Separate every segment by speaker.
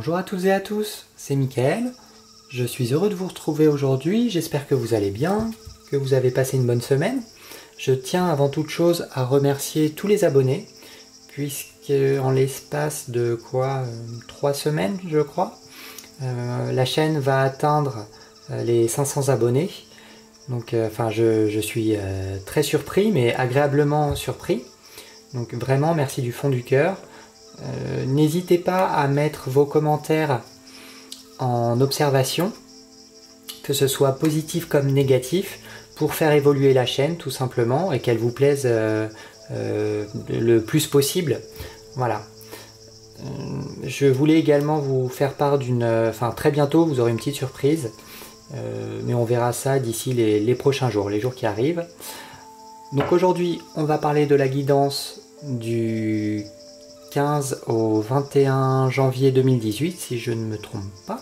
Speaker 1: Bonjour à toutes et à tous, c'est Mickaël. Je suis heureux de vous retrouver aujourd'hui, j'espère que vous allez bien, que vous avez passé une bonne semaine. Je tiens avant toute chose à remercier tous les abonnés, puisque en l'espace de 3 semaines je crois, la chaîne va atteindre les 500 abonnés. Donc je suis très surpris, mais agréablement surpris. Donc vraiment merci du fond du cœur. N'hésitez pas à mettre vos commentaires en observation, que ce soit positif comme négatif, pour faire évoluer la chaîne tout simplement et qu'elle vous plaise le plus possible. Voilà. Je voulais également vous faire part très bientôt vous aurez une petite surprise, mais on verra ça d'ici les prochains jours, les jours qui arrivent. Donc aujourd'hui on va parler de la guidance du 15 au 21 janvier 2018, si je ne me trompe pas.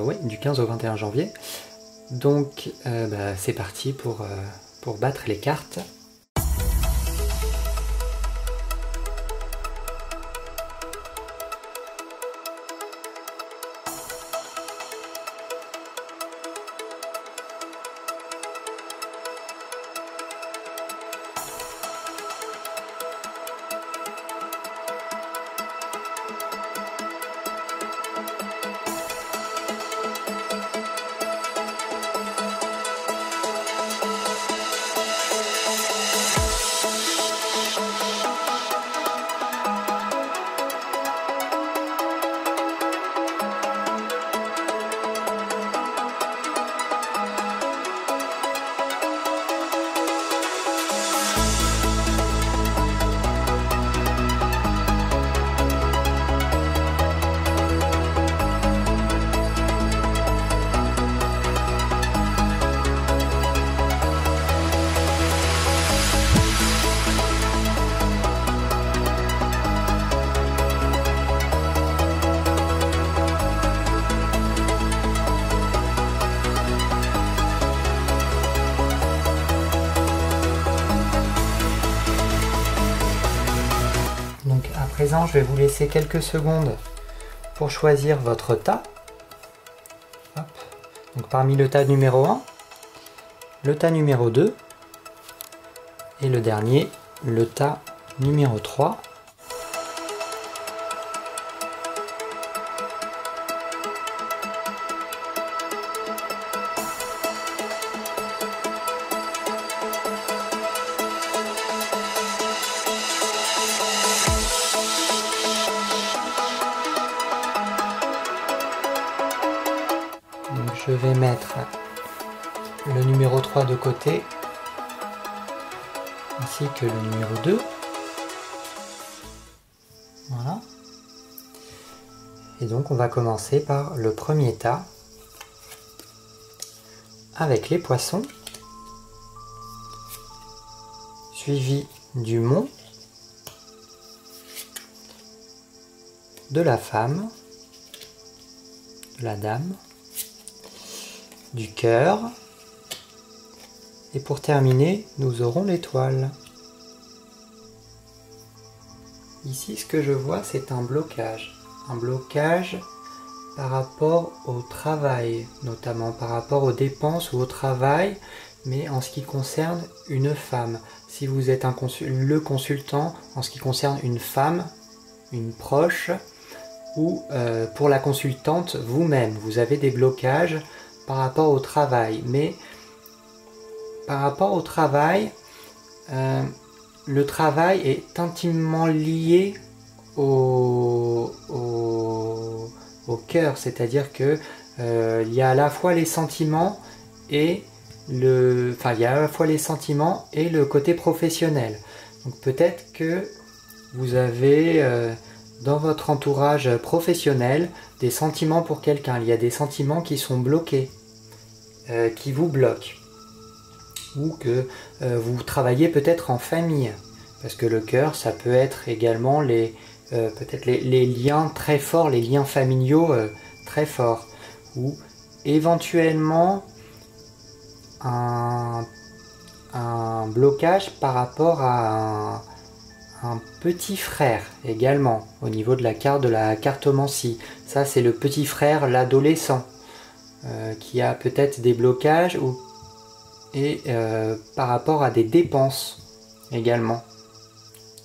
Speaker 1: Oui, du 15 au 21 janvier. Donc c'est parti pour battre les cartes. Donc à présent, je vais vous laisser quelques secondes pour choisir votre tas. Hop. Donc parmi le tas numéro 1, le tas numéro 2 et le dernier, le tas numéro 3. Donc je vais mettre le numéro 3 de côté, ainsi que le numéro 2. Voilà. Et donc on va commencer par le premier tas, avec les poissons, suivi du mont, de la femme, de la dame, du cœur, et pour terminer, nous aurons l'étoile. Ici, ce que je vois, c'est un blocage. Un blocage par rapport au travail, notamment par rapport aux dépenses ou au travail, mais en ce qui concerne une femme. Si vous êtes le consultant, en ce qui concerne une femme, une proche, ou pour la consultante vous-même, vous avez des blocages par rapport au travail. Mais par rapport au travail, le travail est intimement lié au cœur, c'est-à-dire que il y a à la fois les sentiments et le côté professionnel. Donc peut-être que vous avez dans votre entourage professionnel des sentiments pour quelqu'un. Il y a des sentiments qui sont bloqués, qui vous bloquent. Ou que vous travaillez peut-être en famille. Parce que le cœur, ça peut être également peut-être les liens très forts, les liens familiaux très forts. Ou éventuellement un blocage par rapport à un petit frère également au niveau de la cartomancie. Ça, c'est le petit frère, l'adolescent, qui a peut-être des blocages et par rapport à des dépenses également.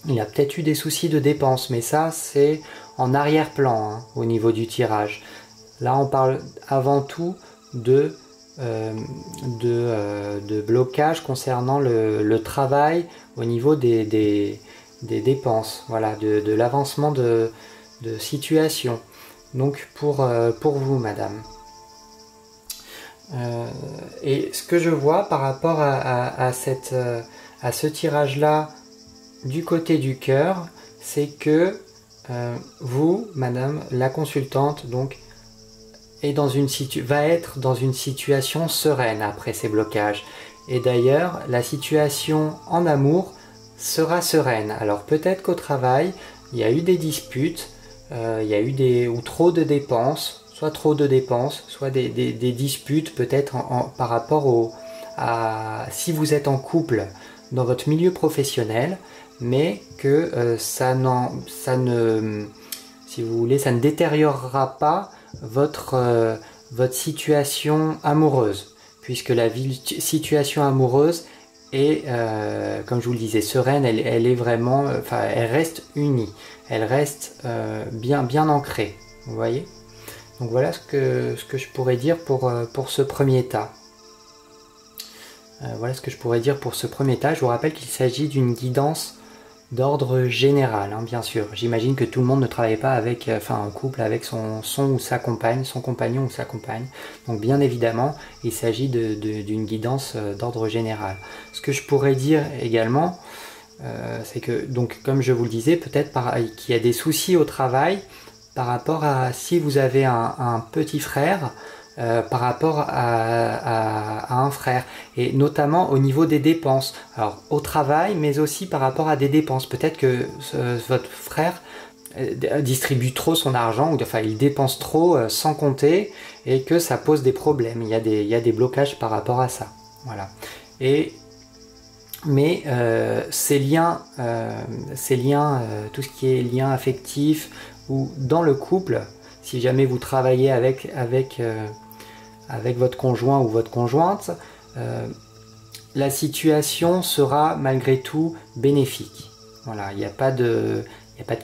Speaker 1: Il a peut-être eu des soucis de dépenses, mais ça, c'est en arrière-plan hein, au niveau du tirage. Là, on parle avant tout de blocage concernant le travail au niveau des dépenses, voilà, de l'avancement de situation. Donc pour vous, madame. Et ce que je vois par rapport à ce tirage-là du côté du cœur, c'est que vous, madame, la consultante, donc, va être dans une situation sereine après ces blocages. Et d'ailleurs, la situation en amour sera sereine. Alors peut-être qu'au travail, il y a eu des disputes, il y a eu ou trop de dépenses, soit trop de dépenses, soit des disputes peut-être par rapport à si vous êtes en couple dans votre milieu professionnel, mais que ça ne détériorera pas votre situation amoureuse, puisque la situation amoureuse est, comme je vous le disais, sereine, elle est vraiment, elle reste unie, elle reste bien ancrée, vous voyez. Donc voilà ce que je pourrais dire pour ce premier tas. Voilà ce que je pourrais dire pour ce premier tas. Je vous rappelle qu'il s'agit d'une guidance d'ordre général, hein, bien sûr. J'imagine que tout le monde ne travaille pas en couple avec son ou sa compagne, son compagnon ou sa compagne. Donc bien évidemment, il s'agit d'une guidance d'ordre général. Ce que je pourrais dire également, c'est que, donc, comme je vous le disais, peut-être qu'il y a des soucis au travail par rapport à si vous avez un petit frère, par rapport à un frère, et notamment au niveau des dépenses, alors au travail mais aussi par rapport à des dépenses. Peut-être que votre frère distribue trop son argent, ou enfin il dépense trop sans compter, et que ça pose des problèmes, il y a des blocages par rapport à ça, voilà. Mais ces liens, tout ce qui est lien affectif ou dans le couple, si jamais vous travaillez avec votre conjoint ou votre conjointe, la situation sera malgré tout bénéfique. Voilà, il n'y a pas de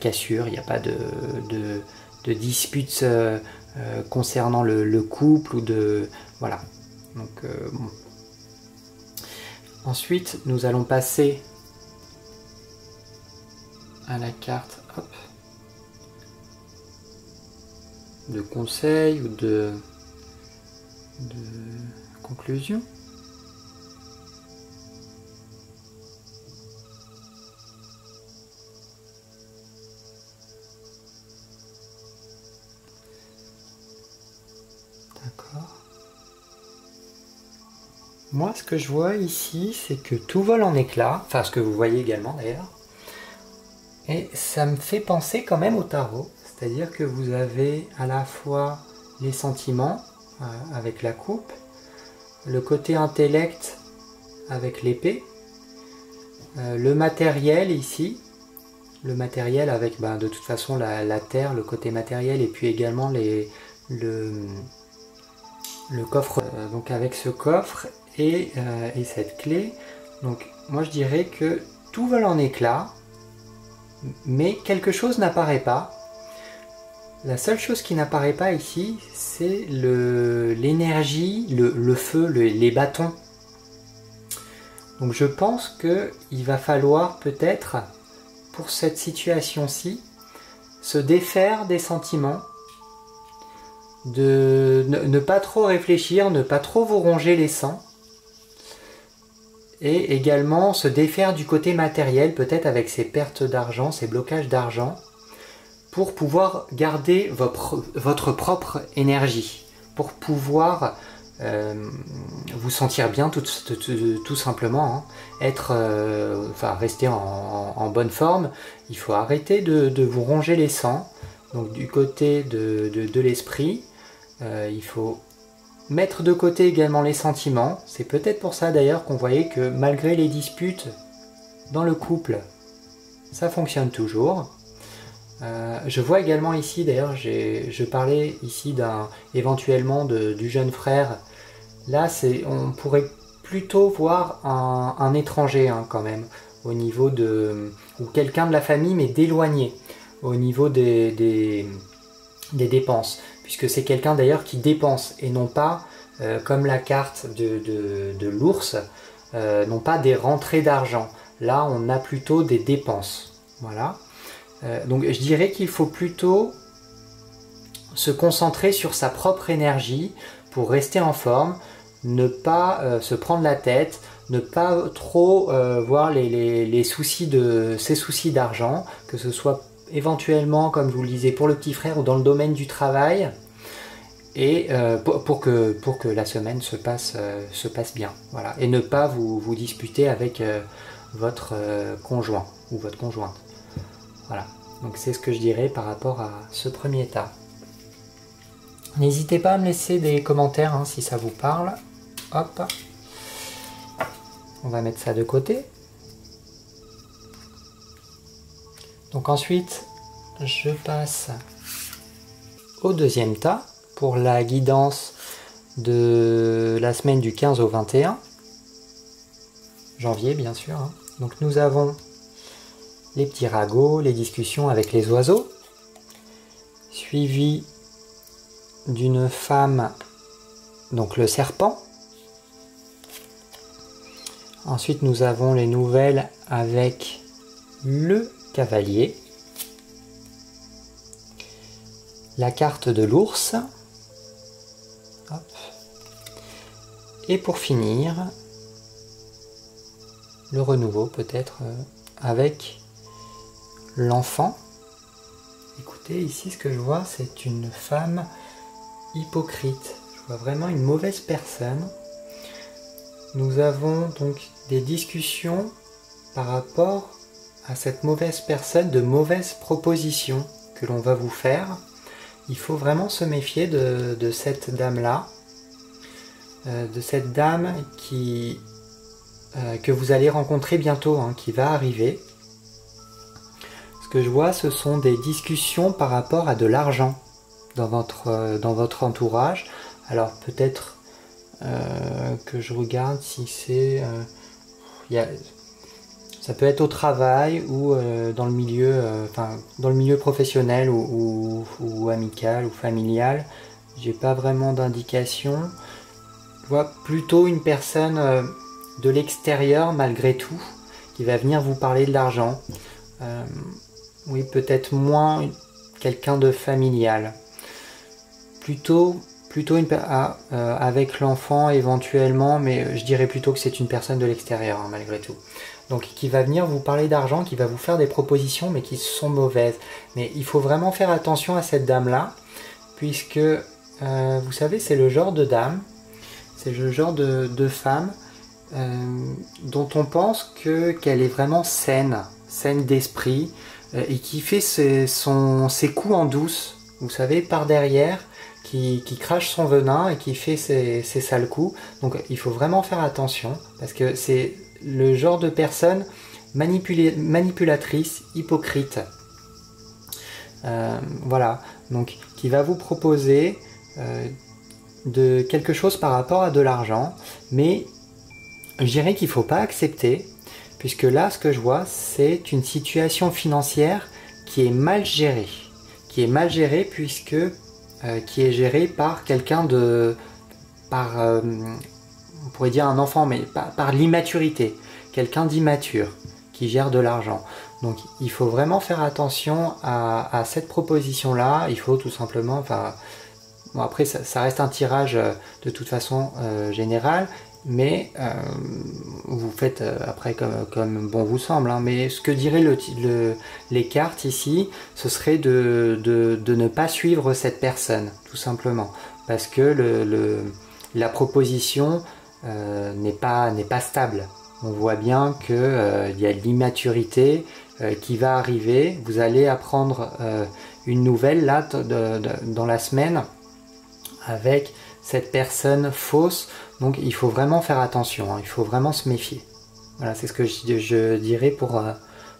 Speaker 1: cassure, il n'y a pas de disputes concernant le couple, ou de... Voilà. Donc, bon. Ensuite, nous allons passer à la carte, hop, de conseil ou de conclusion. D'accord. Moi, ce que je vois ici, c'est que tout vole en éclats, enfin ce que vous voyez également d'ailleurs, et ça me fait penser quand même au tarot, c'est-à-dire que vous avez à la fois les sentiments avec la coupe, le côté intellect avec l'épée, le matériel ici, le matériel avec de toute façon la terre, le côté matériel, et puis également le coffre, donc avec ce coffre et cette clé. Donc moi je dirais que tout vole en éclats, mais quelque chose n'apparaît pas. La seule chose qui n'apparaît pas ici, c'est l'énergie, le feu, les bâtons. Donc je pense qu'il va falloir peut-être, pour cette situation-ci, se défaire des sentiments, de ne pas trop réfléchir, ne pas trop vous ronger les sangs, et également se défaire du côté matériel, peut-être avec ces pertes d'argent, ces blocages d'argent, pour pouvoir garder votre propre énergie, pour pouvoir vous sentir bien tout simplement, hein. Rester en bonne forme. Il faut arrêter de vous ronger les sangs. Donc du côté de l'esprit, il faut mettre de côté également les sentiments. C'est peut-être pour ça d'ailleurs qu'on voyait que malgré les disputes dans le couple, ça fonctionne toujours. Je vois également ici, d'ailleurs, je parlais ici éventuellement du jeune frère. Là, on pourrait plutôt voir un étranger hein, quand même, au niveau ou quelqu'un de la famille, mais d'éloigné, au niveau des dépenses, puisque c'est quelqu'un d'ailleurs qui dépense, et non pas, comme la carte de l'ours, non pas des rentrées d'argent. Là, on a plutôt des dépenses. Voilà. Donc je dirais qu'il faut plutôt se concentrer sur sa propre énergie pour rester en forme, ne pas se prendre la tête, ne pas trop voir ces soucis d'argent, que ce soit éventuellement, comme je vous le disais, pour le petit frère ou dans le domaine du travail, et pour que la semaine se passe bien. Voilà. Et ne pas vous disputer avec votre conjoint ou votre conjointe. Voilà, donc c'est ce que je dirais par rapport à ce premier tas. N'hésitez pas à me laisser des commentaires hein, si ça vous parle. Hop, on va mettre ça de côté. Donc ensuite, je passe au deuxième tas pour la guidance de la semaine du 15 au 21 janvier, bien sûr. Hein. Donc nous avons les petits ragots, les discussions avec les oiseaux, suivi d'une femme, donc le serpent. Ensuite, nous avons les nouvelles avec le cavalier, la carte de l'ours, et pour finir, le renouveau peut-être avec l'enfant. Écoutez, ici ce que je vois, c'est une femme hypocrite. Je vois vraiment une mauvaise personne. Nous avons donc des discussions par rapport à cette mauvaise personne, de mauvaises propositions que l'on va vous faire. Il faut vraiment se méfier de cette dame-là, de cette dame que vous allez rencontrer bientôt, hein, qui va arriver. Ce que je vois, ce sont des discussions par rapport à de l'argent dans votre entourage. Alors peut-être que je regarde si c'est... ça peut être au travail ou dans le milieu professionnel ou amical ou familial. J'ai pas vraiment d'indication. Je vois plutôt une personne de l'extérieur malgré tout qui va venir vous parler de l'argent. Oui, peut-être moins quelqu'un de familial. Plutôt avec l'enfant éventuellement, mais je dirais plutôt que c'est une personne de l'extérieur hein, malgré tout. Donc qui va venir vous parler d'argent, qui va vous faire des propositions mais qui sont mauvaises. Mais il faut vraiment faire attention à cette dame-là, puisque vous savez, c'est le genre de dame, c'est le genre de femme dont on pense qu'elle est vraiment saine d'esprit, et qui fait ses coups en douce, vous savez, par derrière, qui crache son venin et qui fait ses sales coups. Donc il faut vraiment faire attention, parce que c'est le genre de personne manipulatrice, hypocrite. Voilà, donc qui va vous proposer de quelque chose par rapport à de l'argent, mais je dirais qu'il ne faut pas accepter, puisque là, ce que je vois, c'est une situation financière qui est mal gérée. Qui est mal gérée puisque qui est gérée par quelqu'un on pourrait dire un enfant, mais par l'immaturité. Quelqu'un d'immature qui gère de l'argent. Donc il faut vraiment faire attention à cette proposition-là. Il faut tout simplement... Bon, après, ça reste un tirage de toute façon général, mais vous faites après comme bon vous semble. Hein. Mais ce que diraient les cartes ici, ce serait de ne pas suivre cette personne, tout simplement. Parce que la proposition n'est pas stable. On voit bien qu'il y a de l'immaturité qui va arriver. Vous allez apprendre une nouvelle là dans la semaine avec cette personne fausse. Donc il faut vraiment faire attention, hein. Il faut vraiment se méfier. Voilà, c'est ce que je dirais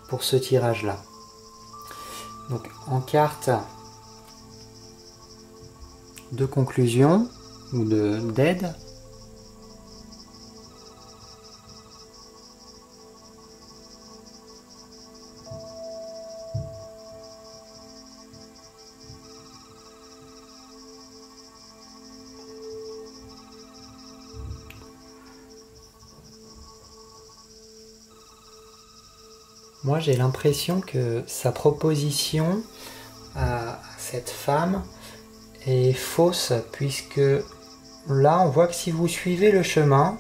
Speaker 1: pour ce tirage-là. Donc en carte de conclusion ou d'aide, moi j'ai l'impression que sa proposition à cette femme est fausse, puisque là on voit que si vous suivez le chemin,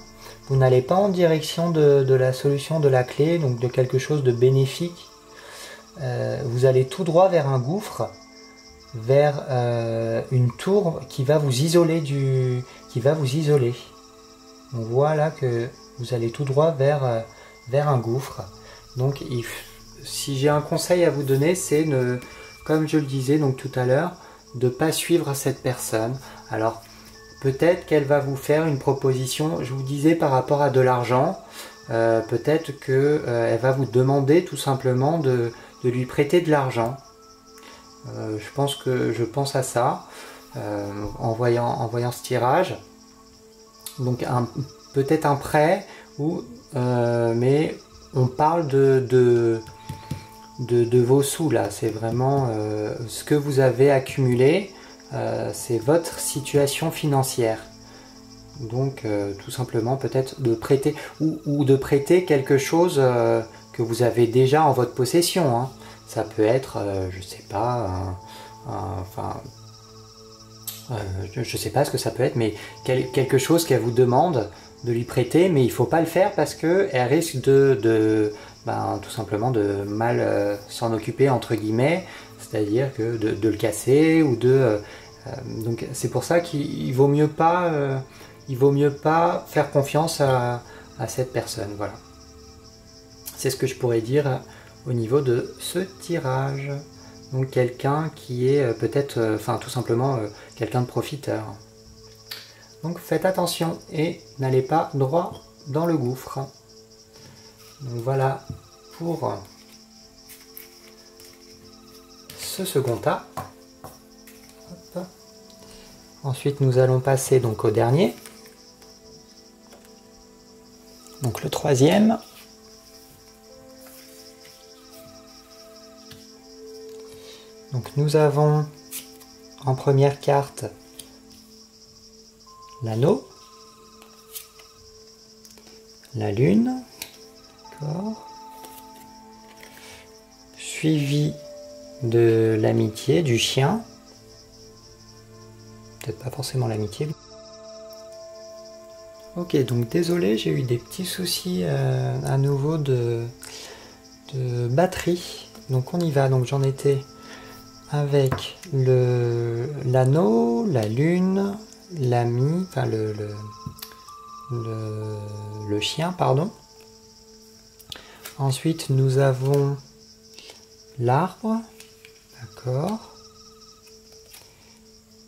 Speaker 1: vous n'allez pas en direction de la solution de la clé, donc de quelque chose de bénéfique. Vous allez tout droit vers un gouffre, vers une tour qui va vous isoler On voit là que vous allez tout droit vers un gouffre. Donc si j'ai un conseil à vous donner, c'est, comme je le disais donc tout à l'heure, de ne pas suivre cette personne. Alors peut-être qu'elle va vous faire une proposition, je vous disais par rapport à de l'argent, peut-être qu'elle va vous demander tout simplement de lui prêter de l'argent. Je pense à ça en voyant ce tirage. Donc peut-être un prêt, mais on parle de vos sous là. C'est vraiment ce que vous avez accumulé, c'est votre situation financière. Donc tout simplement peut-être de prêter ou de prêter quelque chose que vous avez déjà en votre possession, hein. Ça peut être, je sais pas, je sais pas ce que ça peut être, mais quelque chose qu'elle vous demande de lui prêter, mais il faut pas le faire parce que elle risque tout simplement de mal s'en occuper entre guillemets, c'est-à-dire que de le casser ou donc c'est pour ça qu'il vaut mieux pas faire confiance à cette personne. Voilà, c'est ce que je pourrais dire au niveau de ce tirage. Donc quelqu'un qui est peut-être, tout simplement quelqu'un de profiteur. Donc faites attention et n'allez pas droit dans le gouffre. Donc voilà pour ce second tas. Hop. Ensuite nous allons passer donc au dernier. Donc le troisième. Donc nous avons en première carte l'anneau, la lune, d'accord, suivi de l'amitié, du chien, peut-être pas forcément l'amitié. Ok, donc désolé, j'ai eu des petits soucis à nouveau de batterie, donc on y va. Donc j'en étais avec l'anneau, la lune, l'ami, enfin le chien, pardon. Ensuite, nous avons l'arbre, d'accord.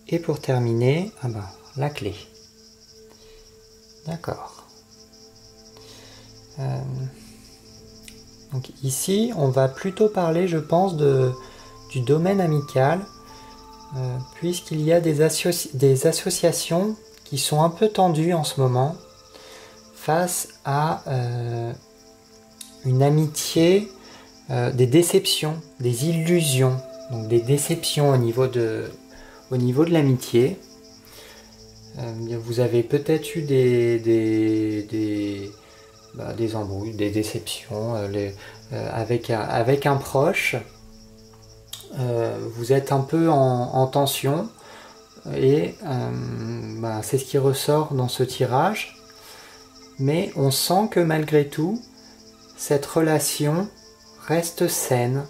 Speaker 1: Et pour terminer, la clé. D'accord. Donc ici, on va plutôt parler, je pense, du domaine amical, puisqu'il y a des associations qui sont un peu tendues en ce moment face à une amitié, des déceptions, des illusions, donc des déceptions au niveau de l'amitié. Vous avez peut-être eu des embrouilles, des déceptions avec un proche. Vous êtes un peu en tension et c'est ce qui ressort dans ce tirage, mais on sent que malgré tout cette relation reste saine.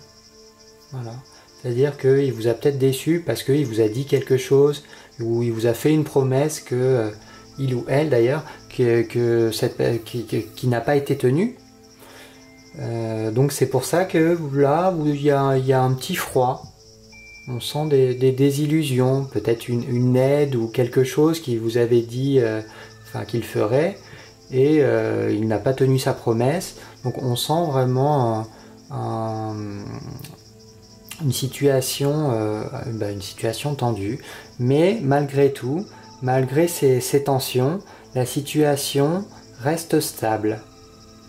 Speaker 1: Voilà. C'est-à-dire qu'il vous a peut-être déçu parce qu'il vous a dit quelque chose ou il vous a fait une promesse que il ou elle d'ailleurs qui n'a pas été tenue. Donc c'est pour ça que là il y a un petit froid, on sent des désillusions, peut-être une aide ou quelque chose qu'il vous avait dit qu'il ferait et il n'a pas tenu sa promesse, donc on sent vraiment une situation tendue, mais malgré tout, malgré ces tensions, la situation reste stable.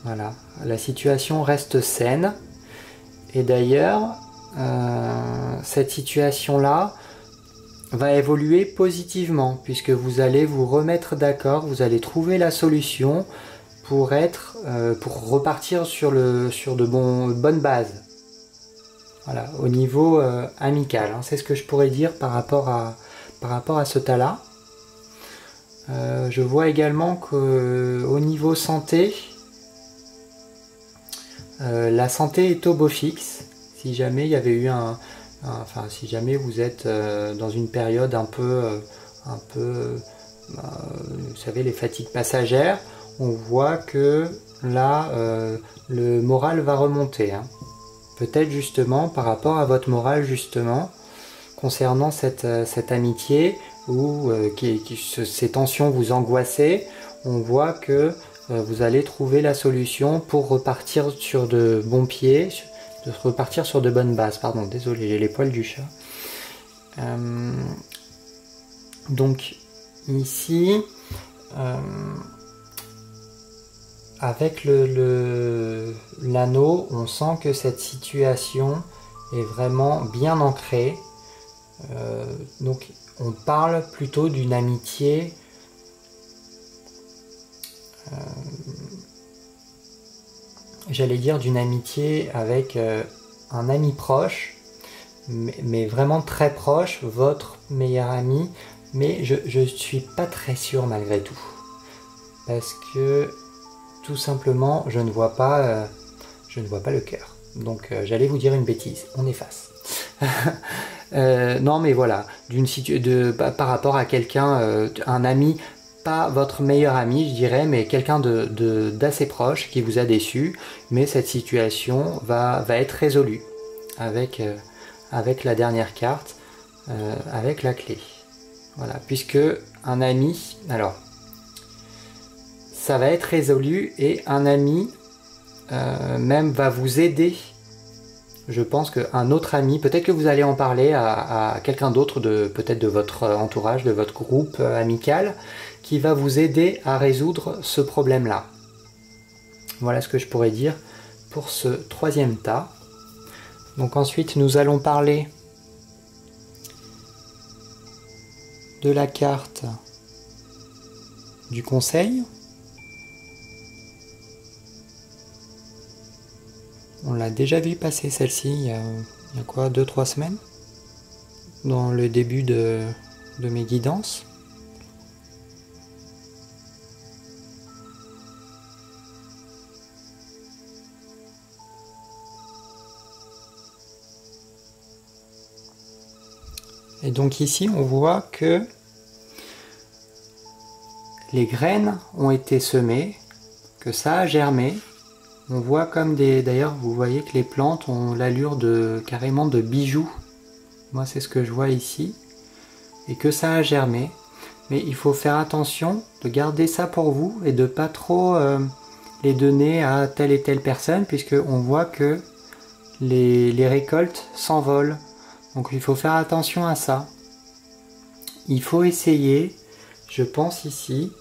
Speaker 1: Voilà, la situation reste saine. Et d'ailleurs, cette situation-là va évoluer positivement, puisque vous allez vous remettre d'accord, vous allez trouver la solution pour repartir sur de bonnes bases. Voilà, au niveau amical, hein, c'est ce que je pourrais dire par rapport à ce tas-là. Je vois également qu'au niveau santé, la santé est au beau fixe. Si jamais il y avait eu si jamais vous êtes dans une période un peu, vous savez, les fatigues passagères, on voit que là, le moral va remonter, hein. Peut-être justement par rapport à votre morale justement concernant cette amitié où ces tensions vous angoissaient, on voit que vous allez trouver la solution pour repartir sur de bons pieds, repartir sur de bonnes bases. Pardon, désolé, j'ai les poils du chat. Donc ici, avec l'anneau, on sent que cette situation est vraiment bien ancrée. Donc on parle plutôt d'une amitié j'allais dire d'une amitié avec un ami proche, mais vraiment très proche, votre meilleur ami, mais je ne suis pas très sûr malgré tout. Parce que tout simplement, je ne vois pas le cœur. Donc j'allais vous dire une bêtise, on efface. Non mais voilà, par rapport à quelqu'un, un ami, pas votre meilleur ami je dirais, mais quelqu'un d'assez proche qui vous a déçu, mais cette situation va être résolue avec la dernière carte, avec la clé. Voilà, puisque un ami, alors ça va être résolu et un ami même va vous aider. Je pense qu'un autre ami, peut-être que vous allez en parler à quelqu'un d'autre, peut-être de votre entourage, de votre groupe amical, qui va vous aider à résoudre ce problème-là. Voilà ce que je pourrais dire pour ce troisième tas. Donc ensuite, nous allons parler de la carte du conseil. On l'a déjà vu passer celle-ci il y a quoi, 2-3 semaines, dans le début de mes guidances. Et donc ici, on voit que les graines ont été semées, que ça a germé. On voit comme d'ailleurs, vous voyez que les plantes ont l'allure carrément de bijoux. Moi, c'est ce que je vois ici. Et que ça a germé. Mais il faut faire attention de garder ça pour vous et de pas trop les donner à telle et telle personne, puisqu'on voit que les récoltes s'envolent. Donc il faut faire attention à ça. Il faut essayer, je pense ici,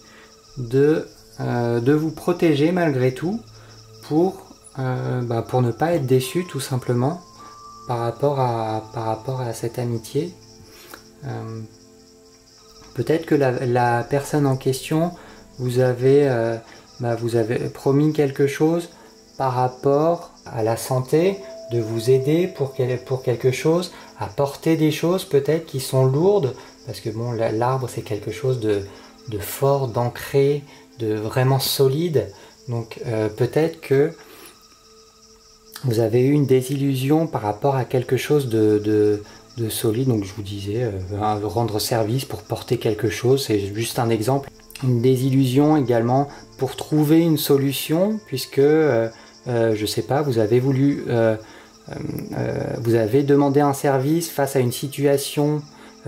Speaker 1: de vous protéger malgré tout pour ne pas être déçu tout simplement par rapport à cette amitié. Peut-être que la personne en question vous avez promis quelque chose par rapport à la santé, de vous aider pour quelque chose, à porter des choses peut-être qui sont lourdes, parce que bon, l'arbre c'est quelque chose de fort, d'ancré, de vraiment solide. Donc peut-être que vous avez eu une désillusion par rapport à quelque chose de solide. Donc je vous disais, rendre service pour porter quelque chose, c'est juste un exemple. Une désillusion également pour trouver une solution, puisque je sais pas, vous avez voulu vous avez demandé un service face à une situation,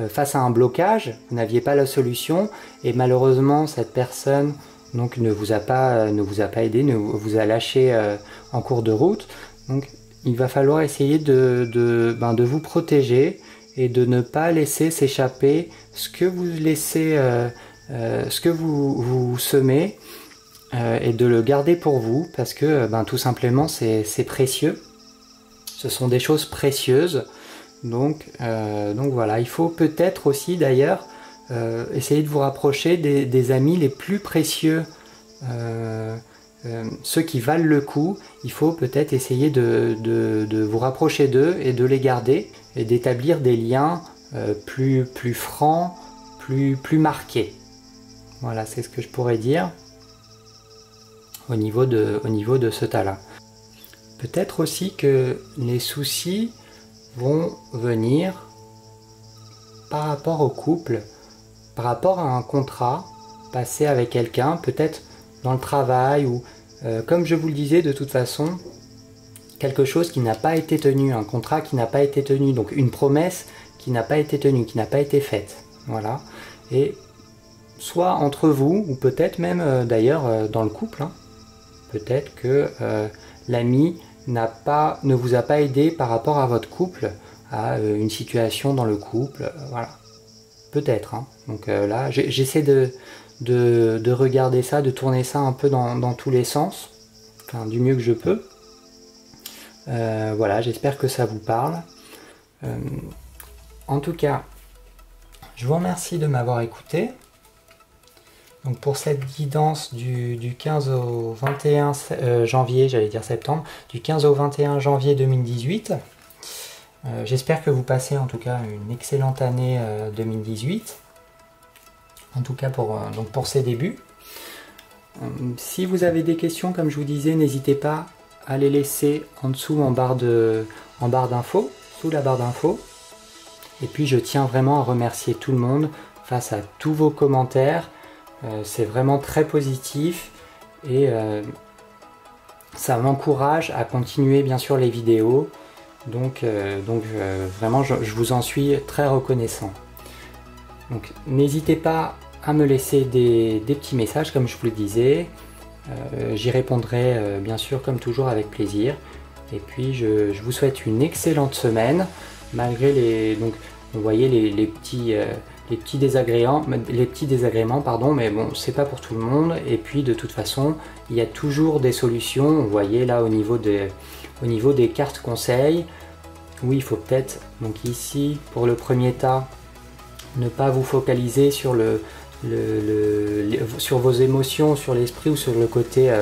Speaker 1: face à un blocage, vous n'aviez pas la solution, et malheureusement cette personne donc ne vous a pas aidé, vous a lâché en cours de route. Donc il va falloir essayer de vous protéger et de ne pas laisser s'échapper ce que vous laissez, ce que vous semez, et de le garder pour vous, parce que tout simplement c'est précieux. Ce sont des choses précieuses. Donc voilà, il faut peut-être aussi d'ailleurs essayer de vous rapprocher des amis les plus précieux, ceux qui valent le coup. Il faut peut-être essayer de vous rapprocher d'eux et de les garder et d'établir des liens plus francs, plus marqués. Voilà, c'est ce que je pourrais dire au niveau de ce tas-là. Peut-être aussi que les soucis vont venir par rapport au couple, par rapport à un contrat passé avec quelqu'un, peut-être dans le travail ou, comme je vous le disais, de toute façon, quelque chose qui n'a pas été tenu, un contrat qui n'a pas été tenu, donc une promesse qui n'a pas été tenue, qui n'a pas été faite. Voilà. Et soit entre vous, ou peut-être même d'ailleurs dans le couple, hein, peut-être que l'ami ne vous a pas aidé par rapport à votre couple, à une situation dans le couple, voilà. Peut-être. Hein. Donc là, j'essaie de regarder ça, de tourner ça un peu dans tous les sens, enfin, du mieux que je peux. Voilà, j'espère que ça vous parle. En tout cas, je vous remercie de m'avoir écouté. Donc pour cette guidance du 15 au 21 janvier, j'allais dire septembre, du 15 au 21 janvier 2018, j'espère que vous passez en tout cas une excellente année 2018, en tout cas pour ces débuts. Si vous avez des questions, comme je vous disais, n'hésitez pas à les laisser en dessous en barre d'infos, sous la barre d'infos. Et puis je tiens vraiment à remercier tout le monde face à tous vos commentaires. C'est vraiment très positif et ça m'encourage à continuer bien sûr les vidéos. Donc vraiment je vous en suis très reconnaissant. Donc n'hésitez pas à me laisser des petits messages comme je vous le disais. J'y répondrai bien sûr comme toujours avec plaisir. Et puis je vous souhaite une excellente semaine malgré donc vous voyez les petits désagréments, pardon, mais bon, c'est pas pour tout le monde. Et puis de toute façon, il y a toujours des solutions. Vous voyez là au niveau des cartes conseils, oui, il faut peut-être, donc ici, pour le premier tas, ne pas vous focaliser sur sur vos émotions, sur l'esprit ou sur le côté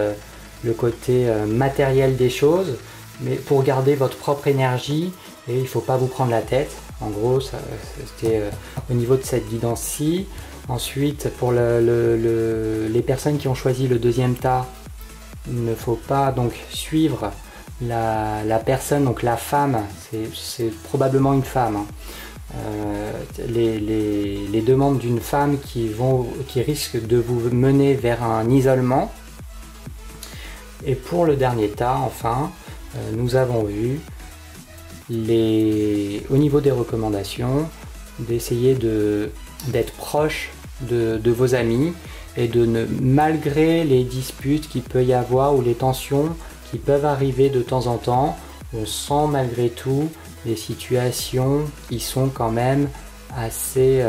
Speaker 1: matériel des choses, mais pour garder votre propre énergie, et il ne faut pas vous prendre la tête. En gros, c'était au niveau de cette guidance-ci. Ensuite, pour les personnes qui ont choisi le deuxième tas, il ne faut pas donc suivre la personne, donc la femme, c'est probablement une femme. Hein. Les demandes d'une femme qui risquent de vous mener vers un isolement. Et pour le dernier tas, enfin, nous avons vu au niveau des recommandations, d'essayer d'être proche de vos amis et malgré les disputes qu'il peut y avoir ou les tensions qui peuvent arriver de temps en temps, on sent malgré tout des situations qui sont quand même assez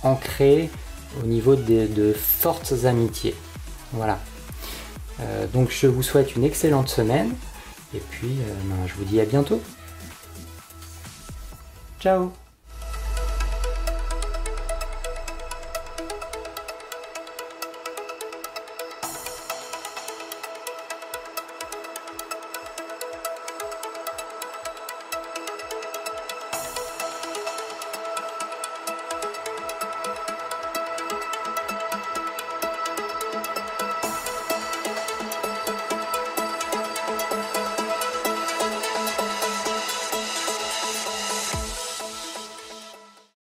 Speaker 1: ancrées au niveau de fortes amitiés. Voilà. Donc je vous souhaite une excellente semaine et puis je vous dis à bientôt. Ciao!